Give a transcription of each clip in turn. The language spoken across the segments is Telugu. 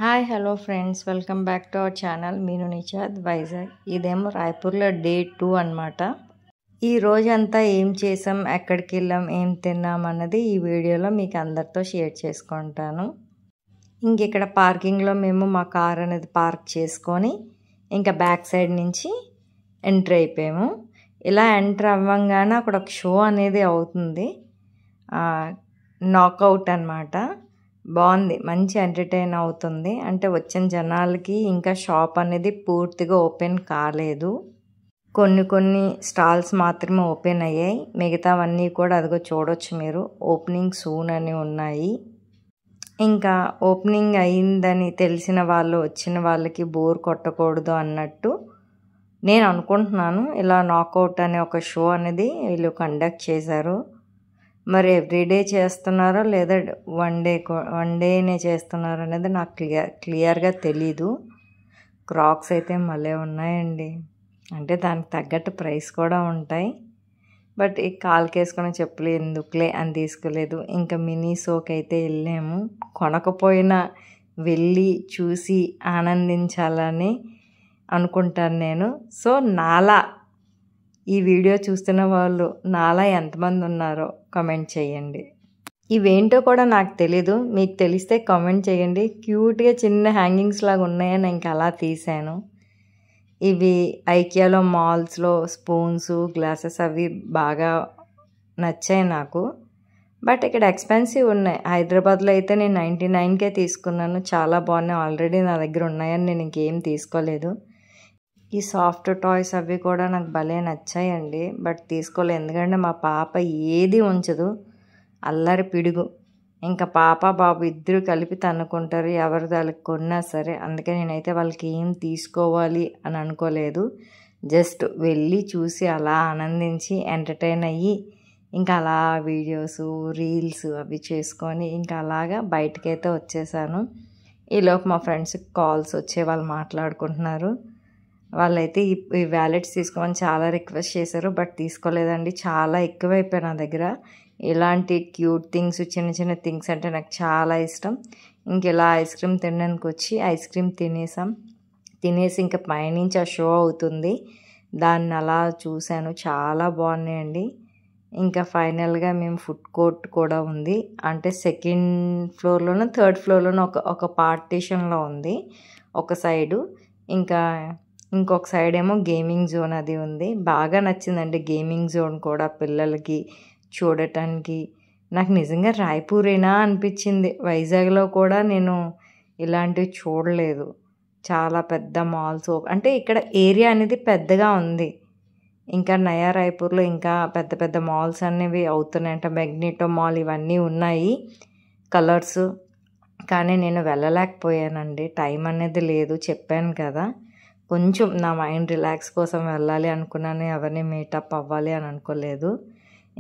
Hi hello friends, welcome back to our channel. Meenu Nishad Vizag. ఇదేమో రాయపూర్లో డే 2 అనమాట. ఈ రోజంతా ఏం చేసాం, ఎక్కడికి వెళ్ళాం, ఏం తిన్నాం అన్నది ఈ వీడియోలో మీకు అందరితో షేర్ చేసుకుంటాను. ఇక్కడ పార్కింగ్లో మేము మా కార్ అనేది పార్క్ చేసుకొని ఇంకా బ్యాక్ సైడ్ నుంచి ఎంటర్ అయిపోయాము. ఇలా ఎంటర్ అవ్వంగానే అక్కడ ఒక షో అనేది అవుతుంది, నాకౌట్ అనమాట. బాగుంది, మంచి ఎంటర్టైన్ అవుతుంది. అంటే వచ్చిన జనాలకి ఇంకా షాప్ అనేది పూర్తిగా ఓపెన్ కాలేదు. కొన్ని స్టాల్స్ మాత్రమే ఓపెన్ అయ్యాయి, మిగతావన్నీ కూడా అదిగో చూడొచ్చు మీరు, ఓపెనింగ్ సూన్ అని ఉన్నాయి. ఇంకా ఓపెనింగ్ అయిందని తెలిసిన వాళ్ళు వచ్చిన వాళ్ళకి బోర్ కొట్టకూడదు అన్నట్టు నేను అనుకుంటున్నాను. ఇలా నాకౌట్ అనే ఒక షో అనేది వీళ్ళు కండక్ట్ చేశారు. మరి ఎవ్రీడే చేస్తున్నారో లేదా వన్ డేనే చేస్తున్నారో అనేది నాకు క్లియర్గా తెలీదు. క్రాక్స్ అయితే మళ్ళీ ఉన్నాయండి, అంటే దానికి తగ్గట్టు ప్రైస్ కూడా ఉంటాయి. బట్ ఈ కాలుకేసుకునే చెప్పులు ఎందుకులే అని తీసుకోలేదు. ఇంకా మినీ షోకి అయితే వెళ్ళాము. కొనకపోయినా వెళ్ళి చూసి ఆనందించాలని అనుకుంటాను నేను. సో నాలా ఈ వీడియో చూస్తున్న వాళ్ళు నాలా ఎంతమంది ఉన్నారో కామెంట్ చేయండి. ఇవేంటో కూడా నాకు తెలీదు, మీకు తెలిస్తే కామెంట్ చేయండి. క్యూట్గా చిన్న హ్యాంగింగ్స్ లాగా ఉన్నాయని ఇంకా అలా తీసాను. ఇవి ఐకియాలో మాల్స్లో స్పూన్స్ గ్లాసెస్ అవి బాగా నచ్చాయి నాకు. బట్ ఇక్కడ ఎక్స్పెన్సివ్ ఉన్నాయి. హైదరాబాద్లో అయితే నేను 99కే తీసుకున్నాను, చాలా బాగున్నాయి. ఆల్రెడీ నా దగ్గర ఉన్నాయని నేను ఇంకేం తీసుకోలేదు. ఈ సాఫ్ట్ టాయ్స్ అవి కూడా నాకు భలే నచ్చాయండి, బట్ తీసుకోలేదు. ఎందుకంటే మా పాప ఏది ఉంచదు, అల్లరి పిడుగు. ఇంకా పాప బాబు ఇద్దరు కలిపి తన్నుకుంటారు ఎవరి వాళ్ళకి కొన్నా సరే. అందుకే నేనైతే వాళ్ళకి ఏం తీసుకోవాలి అని అనుకోలేదు. జస్ట్ వెళ్ళి చూసి అలా ఆనందించి ఎంటర్టైన్ అయ్యి ఇంకా అలా వీడియోస్ రీల్స్ అవి చేసుకొని ఇంకా అలాగా బయటకైతే వచ్చేసాను. ఈలోపు మా ఫ్రెండ్స్కి కాల్స్ వచ్చే వాళ్ళు మాట్లాడుకుంటున్నారు. వాళ్ళైతే ఈ వ్యాలెట్స్ తీసుకోమని చాలా రిక్వెస్ట్ చేశారు, బట్ తీసుకోలేదండి. చాలా ఎక్కువైపోయాయి నా దగ్గర. ఇలాంటి క్యూట్ థింగ్స్, చిన్న చిన్న థింగ్స్ అంటే నాకు చాలా ఇష్టం. ఇలా ఐస్ క్రీమ్ తినడానికి వచ్చి ఐస్ క్రీమ్ తినేసి ఇంకా పైనుంచి ఆ షో అవుతుంది, దాన్ని అలా చూశాను. చాలా బాగున్నాయండి. ఇంకా ఫైనల్గా మేము ఫుడ్ కోర్ట్ కూడా ఉంది, అంటే సెకండ్ ఫ్లోర్లోనూ థర్డ్ ఫ్లోర్లోనూ ఒక పార్టీషన్లో ఉంది ఒక సైడు. ఇంకొక సైడ్ ఏమో గేమింగ్ జోన్ అది ఉంది. బాగా నచ్చిందండి గేమింగ్ జోన్ కూడా పిల్లలకి చూడటానికి. నాకు నిజంగా రాయపూరేనా అనిపించింది. వైజాగ్లో కూడా నేను ఇలాంటివి చూడలేదు. చాలా పెద్ద మాల్స్, అంటే ఇక్కడ ఏరియా అనేది పెద్దగా ఉంది. ఇంకా నయా రాయపూర్లో ఇంకా పెద్ద పెద్ద మాల్స్ అనేవి అవుతున్నాయి. అంటే మెగ్నిటో మాల్ ఇవన్నీ ఉన్నాయి కలర్స్. కానీ నేను వెళ్ళలేకపోయానండి, టైం అనేది లేదు, చెప్పాను కదా. కొంచెం నా మైండ్ రిలాక్స్ కోసం వెళ్ళాలి అనుకున్నాను, ఎవరిని మీటప్ అవ్వాలి అని అనుకోలేదు.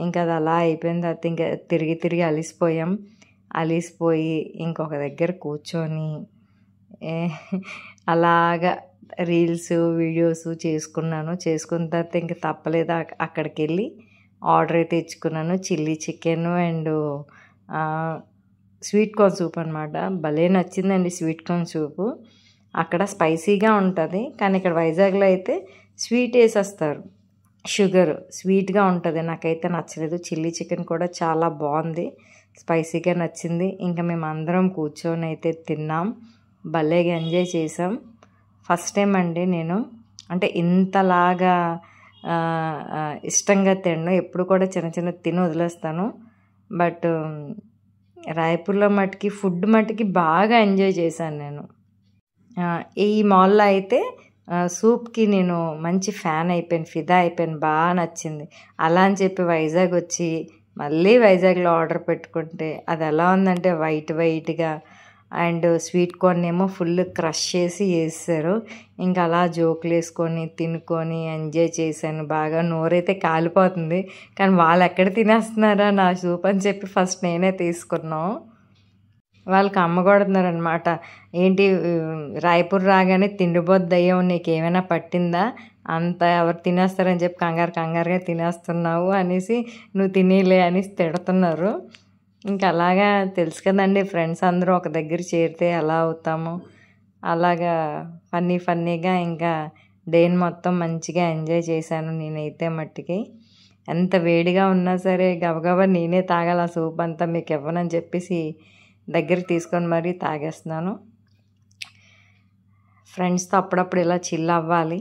ఇంకా అది అలా అయిపోయిన తర్వాత ఇంకా తిరిగి అలిసిపోయి ఇంకొక దగ్గర కూర్చొని అలాగా రీల్స్ వీడియోస్ చేసుకున్న తర్వాత ఇంకా తప్పలేదు, అక్కడికి వెళ్ళి ఆర్డర్ అయితే ఇచ్చుకున్నాను. Chilli chicken and sweet corn soup అనమాట. భలే నచ్చిందండి స్వీట్ కార్న్ సూపు. అక్కడ స్పైసీగా ఉంటుంది, కానీ ఇక్కడ వైజాగ్లో అయితే స్వీట్ వేసేస్తారు, షుగర్ స్వీట్గా ఉంటుంది. నాకైతే నచ్చలేదు. చిల్లీ చికెన్ కూడా చాలా బాగుంది, స్పైసీగా నచ్చింది. ఇంకా మేము అందరం కూర్చొని అయితే తిన్నాం, భలేగా ఎంజాయ్ చేసాం. ఫస్ట్ టైం అండి నేను అంటే ఇంతలాగా ఇష్టంగా తినను. ఎప్పుడు కూడా చిన్న చిన్న తిని వదిలేస్తాను, బట్ రాయపూర్లో ఫుడ్ మట్టుకి బాగా ఎంజాయ్ చేశాను నేను. ఈ మాల్లో అయితే సూప్కి నేను మంచి ఫ్యాన్ అయిపోయాను, ఫిదా అయిపోయాను, బాగా నచ్చింది. అలా అని చెప్పి వైజాగ్ వచ్చి మళ్ళీ వైజాగ్లో ఆర్డర్ పెట్టుకుంటే అది ఎలా ఉందంటే వైట్గా అండ్ స్వీట్ కార్న్ ఏమో ఫుల్ క్రష్ చేసి వేస్తారు. ఇంకా అలా జోకులు వేసుకొని తినుకొని ఎంజాయ్ చేశాను బాగా. నోరైతే కాలిపోతుంది, కానీ వాళ్ళు ఎక్కడ తినేస్తున్నారా నా సూప్ అని చెప్పి ఫస్ట్ నేనే తీసుకున్నాం. వాళ్ళకి అమ్మగొడుతున్నారు అనమాట. ఏంటి రాయపూర్ రాగానే తిండిపోద్దయ్యావు, నీకేమైనా పట్టిందా, అంత ఎవరు తినేస్తారని చెప్పి కంగారుగా తినేస్తున్నావు అనేసి, నువ్వు తినేలే అనేసి తిడుతున్నారు. ఇంకా అలాగా తెలుసు కదండి, ఫ్రెండ్స్ అందరూ ఒక దగ్గర చేరితే ఎలా అవుతామో అలాగా ఫన్నీగా ఇంకా డేని మొత్తం మంచిగా ఎంజాయ్ చేశాను నేనైతే మట్టికి. ఎంత వేడిగా ఉన్నా సరే గబగబా నేనే తాగాలి ఆ సూప్ అంతా, మీకు ఇవ్వనని చెప్పేసి దగ్గర తీసుకొని మరీ తాగేస్తున్నాను. ఫ్రెండ్స్తో అప్పుడప్పుడు ఇలా చిల్ అవ్వాలి.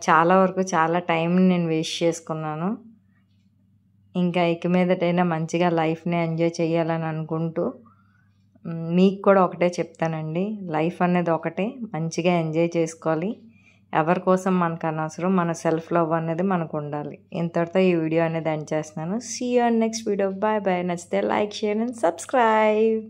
చాలా వరకు చాలా టైం నేను వేస్ట్ చేసుకున్నాను. ఇంకా ఇక మీదటైనా మంచిగా లైఫ్ని ఎంజాయ్ చేయాలని అనుకుంటూ మీకు కూడా ఒకటే చెప్తానండి, లైఫ్ అనేది ఒకటే, మంచిగా ఎంజాయ్ చేసుకోవాలి. ఎవరి కోసం మనకు అనవసరం, మన సెల్ఫ్ లవ్ అనేది మనకు ఉండాలి. ఇంతటితో ఈ వీడియో అనేది ఎండ్ చేస్తున్నాను. See you on next video. Bye bye. నచ్చితే లైక్, షేర్ అండ్ సబ్స్క్రైబ్.